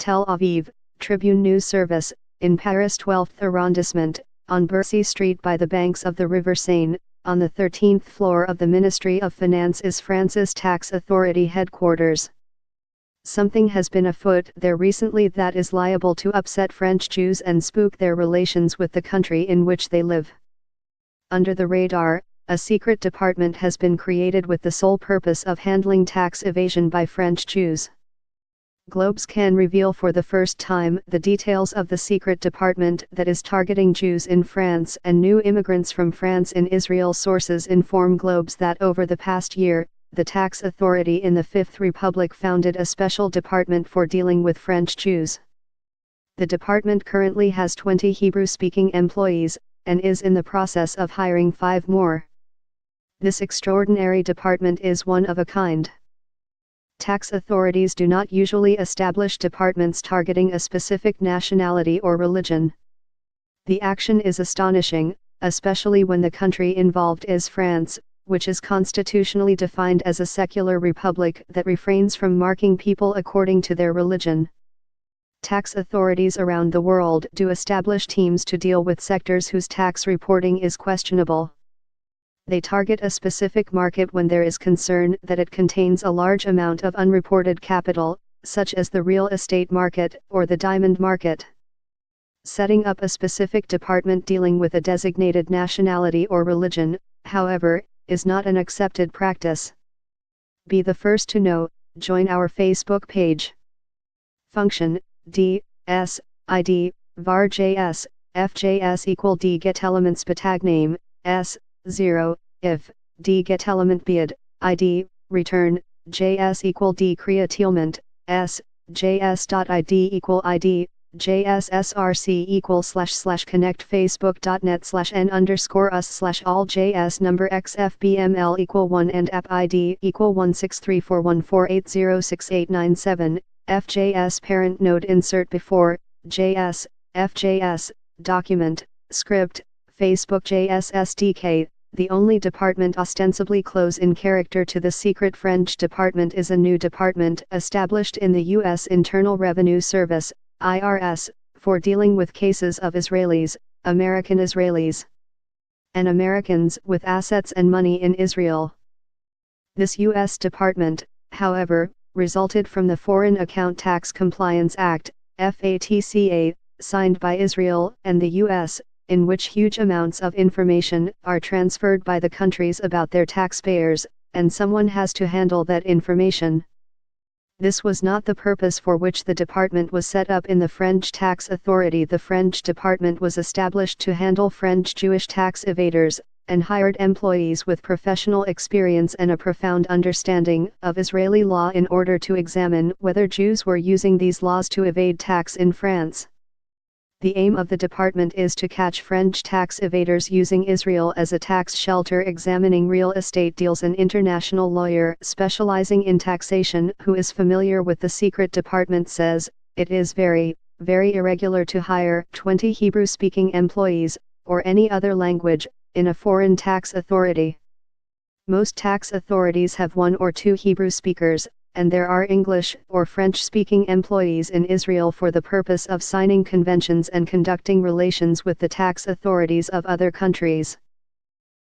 Tel Aviv, Tribune News Service, in Paris 12th arrondissement, on Bercy Street by the banks of the River Seine, on the 13th floor of the Ministry of Finance is France's tax authority headquarters. Something has been afoot there recently that is liable to upset French Jews and spook their relations with the country in which they live. Under the radar, a secret department has been created with the sole purpose of handling tax evasion by French Jews. Globes can reveal for the first time the details of the secret department that is targeting Jews in France and new immigrants from France in Israel. Sources inform Globes that over the past year, the tax authority in the Fifth Republic founded a special department for dealing with French Jews. The department currently has 20 Hebrew-speaking employees, and is in the process of hiring 5 more. This extraordinary department is one of a kind. Tax authorities do not usually establish departments targeting a specific nationality or religion. The action is astonishing, especially when the country involved is France, which is constitutionally defined as a secular republic that refrains from marking people according to their religion. Tax authorities around the world do establish teams to deal with sectors whose tax reporting is questionable. They target a specific market when there is concern that it contains a large amount of unreported capital, such as the real estate market or the diamond market. Setting up a specific department dealing with a designated nationality or religion, however, is not an accepted practice. Be the first to know. Join our Facebook page. Function D/S ID var.js fjs equal d get elements batag name s 0 if d get element bid id return js equal d createlment s js.id equal id JSSRC equal / connect facebook.net/n_us/all JS number xfbml equal 1 and app ID equal 1634148068997 FJS parent node insert before JS FJS document script Facebook JS SDK. The only department ostensibly close in character to the secret French department is a new department established in the U.S. Internal Revenue Service IRS, for dealing with cases of Israelis, American Israelis, and Americans with assets and money in Israel. This U.S. department, however, resulted from the Foreign Account Tax Compliance Act, FATCA, signed by Israel and the U.S., in which huge amounts of information are transferred by the countries about their taxpayers, and someone has to handle that information. This was not the purpose for which the department was set up in the French tax authority. The French department was established to handle French Jewish tax evaders, and hired employees with professional experience and a profound understanding of Israeli law in order to examine whether Jews were using these laws to evade tax in France. The aim of the department is to catch French tax evaders using Israel as a tax shelter. Examining real estate deals. An international lawyer specializing in taxation who is familiar with the secret department says, it is very, very irregular to hire 20 Hebrew-speaking employees, or any other language, in a foreign tax authority. Most tax authorities have 1 or 2 Hebrew speakers, and there are English or French-speaking employees in Israel for the purpose of signing conventions and conducting relations with the tax authorities of other countries.